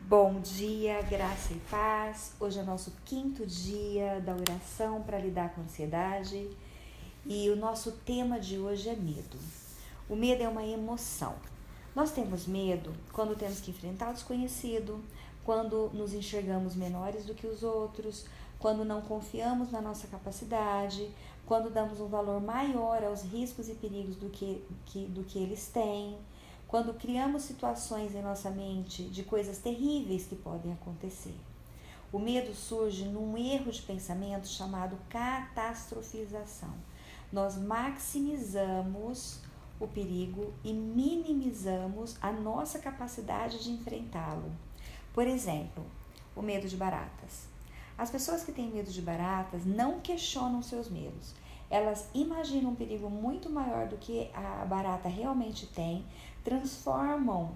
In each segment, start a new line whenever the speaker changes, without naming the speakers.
Bom dia, graça e paz. Hoje é o nosso 5º dia da oração para lidar com a ansiedade e o nosso tema de hoje é medo. O medo é uma emoção. Nós temos medo quando temos que enfrentar o desconhecido, quando nos enxergamos menores do que os outros, quando não confiamos na nossa capacidade, quando damos um valor maior aos riscos e perigos do que eles têm, quando criamos situações em nossa mente de coisas terríveis que podem acontecer. O medo surge num erro de pensamento chamado catastrofização. Nós maximizamos o perigo e minimizamos a nossa capacidade de enfrentá-lo. Por exemplo, o medo de baratas. As pessoas que têm medo de baratas não questionam seus medos. Elas imaginam um perigo muito maior do que a barata realmente tem, transformam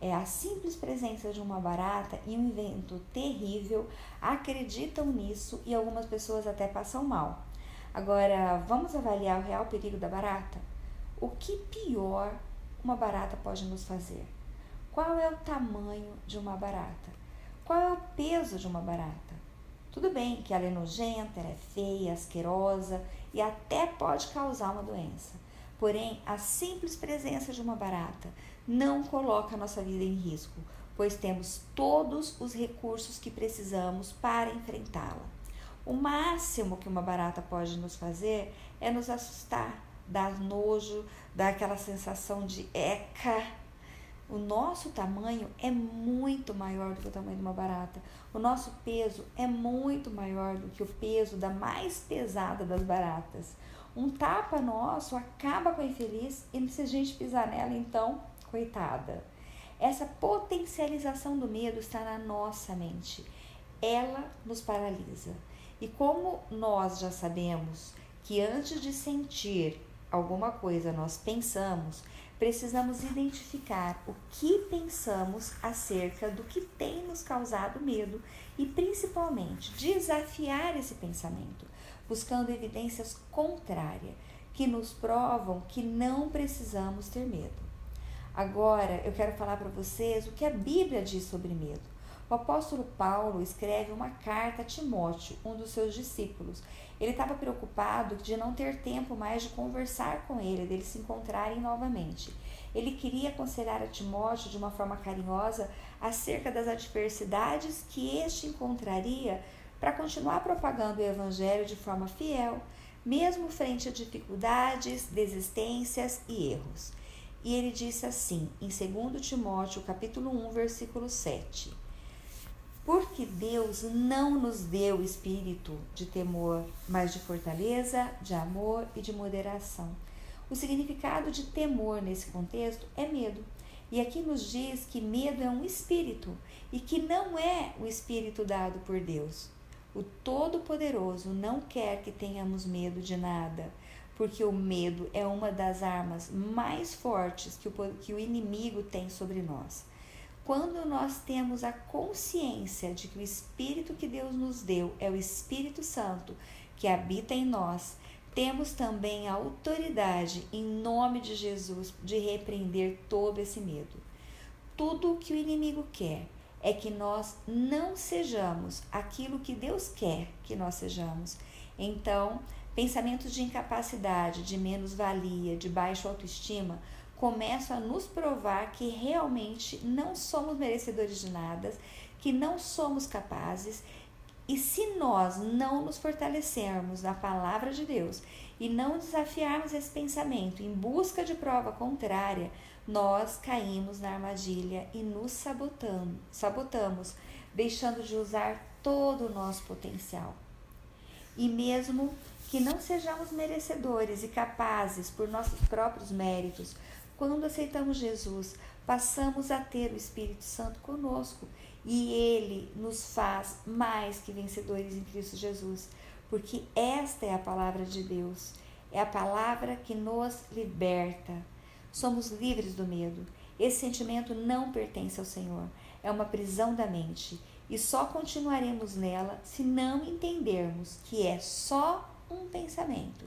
a simples presença de uma barata em um evento terrível, acreditam nisso e algumas pessoas até passam mal. Agora, vamos avaliar o real perigo da barata? O que pior uma barata pode nos fazer? Qual é o tamanho de uma barata? Qual é o peso de uma barata? Tudo bem que ela é nojenta, ela é feia, asquerosa e até pode causar uma doença. Porém, a simples presença de uma barata não coloca a nossa vida em risco, pois temos todos os recursos que precisamos para enfrentá-la. O máximo que uma barata pode nos fazer é nos assustar, dar nojo, dar aquela sensação de eca. O nosso tamanho é muito maior do que o tamanho de uma barata. O nosso peso é muito maior do que o peso da mais pesada das baratas. Um tapa nosso acaba com a infeliz e se a gente pisar nela, então, coitada. Essa potencialização do medo está na nossa mente. Ela nos paralisa. E como nós já sabemos que antes de sentir alguma coisa nós pensamos, precisamos identificar o que pensamos acerca do que tem nos causado medo e, principalmente, desafiar esse pensamento, buscando evidências contrárias que nos provam que não precisamos ter medo. Agora, eu quero falar para vocês o que a Bíblia diz sobre medo. O apóstolo Paulo escreve uma carta a Timóteo, um dos seus discípulos. Ele estava preocupado de não ter tempo mais de conversar com ele, deles se encontrarem novamente. Ele queria aconselhar a Timóteo de uma forma carinhosa acerca das adversidades que este encontraria para continuar propagando o evangelho de forma fiel, mesmo frente a dificuldades, desistências e erros. E ele disse assim, em 2 Timóteo, capítulo 1, versículo 7. Porque Deus não nos deu espírito de temor, mas de fortaleza, de amor e de moderação. O significado de temor nesse contexto é medo. E aqui nos diz que medo é um espírito e que não é o espírito dado por Deus. O Todo-Poderoso não quer que tenhamos medo de nada, porque o medo é uma das armas mais fortes que o inimigo tem sobre nós. Quando nós temos a consciência de que o Espírito que Deus nos deu é o Espírito Santo que habita em nós, temos também a autoridade, em nome de Jesus, de repreender todo esse medo. Tudo o que o inimigo quer é que nós não sejamos aquilo que Deus quer que nós sejamos. Então, pensamentos de incapacidade, de menos-valia, de baixa autoestima, começam a nos provar que realmente não somos merecedores de nada, que não somos capazes. E se nós não nos fortalecermos na palavra de Deus e não desafiarmos esse pensamento em busca de prova contrária, nós caímos na armadilha e nos sabotamos, deixando de usar todo o nosso potencial. E mesmo que não sejamos merecedores e capazes por nossos próprios méritos, quando aceitamos Jesus, passamos a ter o Espírito Santo conosco e Ele nos faz mais que vencedores em Cristo Jesus, porque esta é a palavra de Deus, é a palavra que nos liberta. Somos livres do medo. Esse sentimento não pertence ao Senhor, é uma prisão da mente e só continuaremos nela se não entendermos que é só um pensamento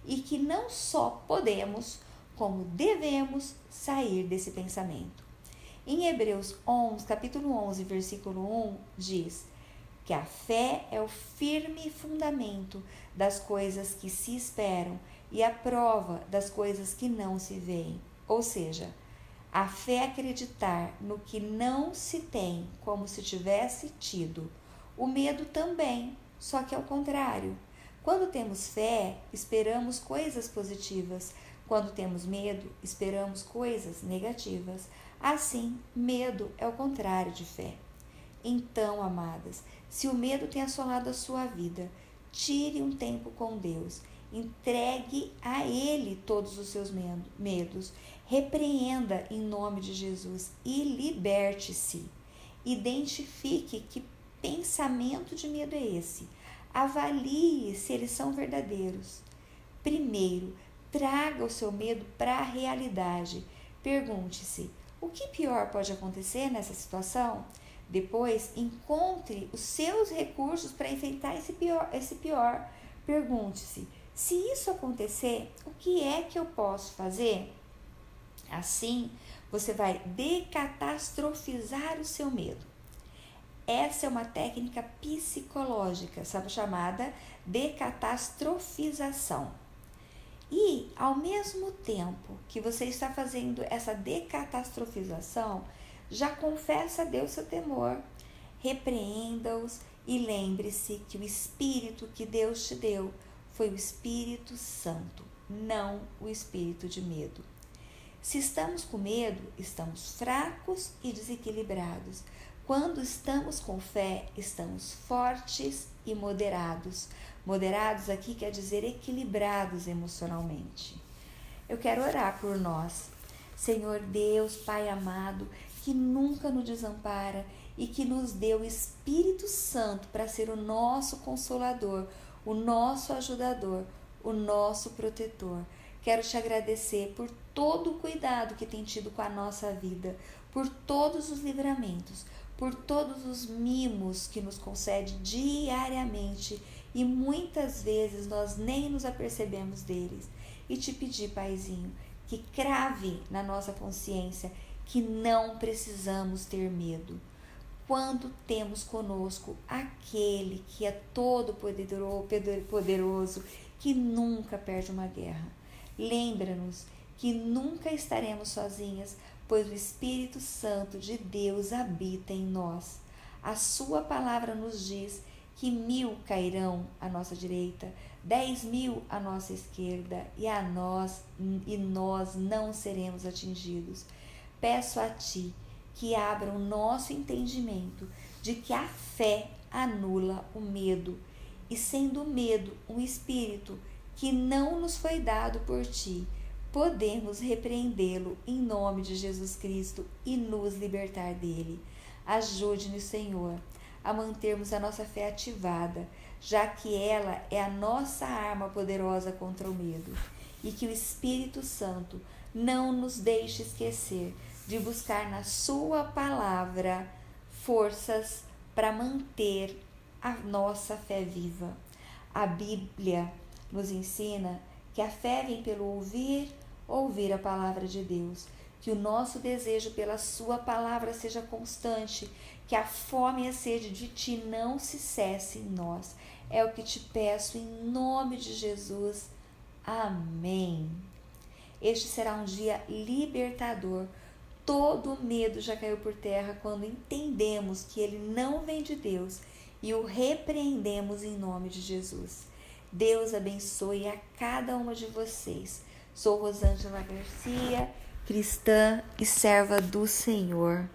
e que não só podemos, como devemos sair desse pensamento. Em Hebreus 11, capítulo 11, versículo 1, diz que a fé é o firme fundamento das coisas que se esperam e a prova das coisas que não se veem. Ou seja, a fé é acreditar no que não se tem como se tivesse tido. O medo também, só que ao contrário. Quando temos fé, esperamos coisas positivas. Quando temos medo, esperamos coisas negativas. Assim, medo é o contrário de fé. Então, amadas, se o medo tem assolado a sua vida, tire um tempo com Deus. Entregue a Ele todos os seus medos. Repreenda em nome de Jesus e liberte-se. Identifique que pensamento de medo é esse. Avalie se eles são verdadeiros. Primeiro, traga o seu medo para a realidade. Pergunte-se: o que pior pode acontecer nessa situação? Depois, encontre os seus recursos para enfrentar esse pior. Pergunte-se: se isso acontecer, o que é que eu posso fazer? Assim, você vai decatastrofizar o seu medo. Essa é uma técnica psicológica, chamada decatastrofização. E, ao mesmo tempo que você está fazendo essa decatastrofização, já confessa a Deus seu temor, repreenda-os e lembre-se que o Espírito que Deus te deu foi o Espírito Santo, não o espírito de medo. Se estamos com medo, estamos fracos e desequilibrados. Quando estamos com fé, estamos fortes e moderados. Moderados aqui quer dizer equilibrados emocionalmente. Eu quero orar por nós. Senhor Deus, Pai amado, que nunca nos desampara e que nos deu o Espírito Santo para ser o nosso consolador, o nosso ajudador, o nosso protetor. Quero te agradecer por todo o cuidado que tem tido com a nossa vida, por todos os livramentos, por todos os mimos que nos concede diariamente e muitas vezes nós nem nos apercebemos deles. E te pedir, Paizinho, que crave na nossa consciência que não precisamos ter medo. Quando temos conosco aquele que é todo poderoso, que nunca perde uma guerra. Lembra-nos que nunca estaremos sozinhas, pois o Espírito Santo de Deus habita em nós. A sua palavra nos diz que 1000 cairão à nossa direita, 10.000 à nossa esquerda, e nós não seremos atingidos. Peço a ti que abra o nosso entendimento de que a fé anula o medo, e sendo o medo um espírito que não nos foi dado por ti, podemos repreendê-lo em nome de Jesus Cristo e nos libertar dele. Ajude-nos, Senhor, a mantermos a nossa fé ativada, já que ela é a nossa arma poderosa contra o medo, e que o Espírito Santo não nos deixe esquecer de buscar na sua palavra forças para manter a nossa fé viva. A Bíblia nos ensina que a fé vem pelo ouvir a palavra de Deus, que o nosso desejo pela sua palavra seja constante, que a fome e a sede de ti não se cesse em nós. É o que te peço em nome de Jesus. Amém. Este será um dia libertador. Todo medo já caiu por terra quando entendemos que ele não vem de Deus e o repreendemos em nome de Jesus. Deus abençoe a cada uma de vocês. Sou Rosângela Garcia, cristã e serva do Senhor.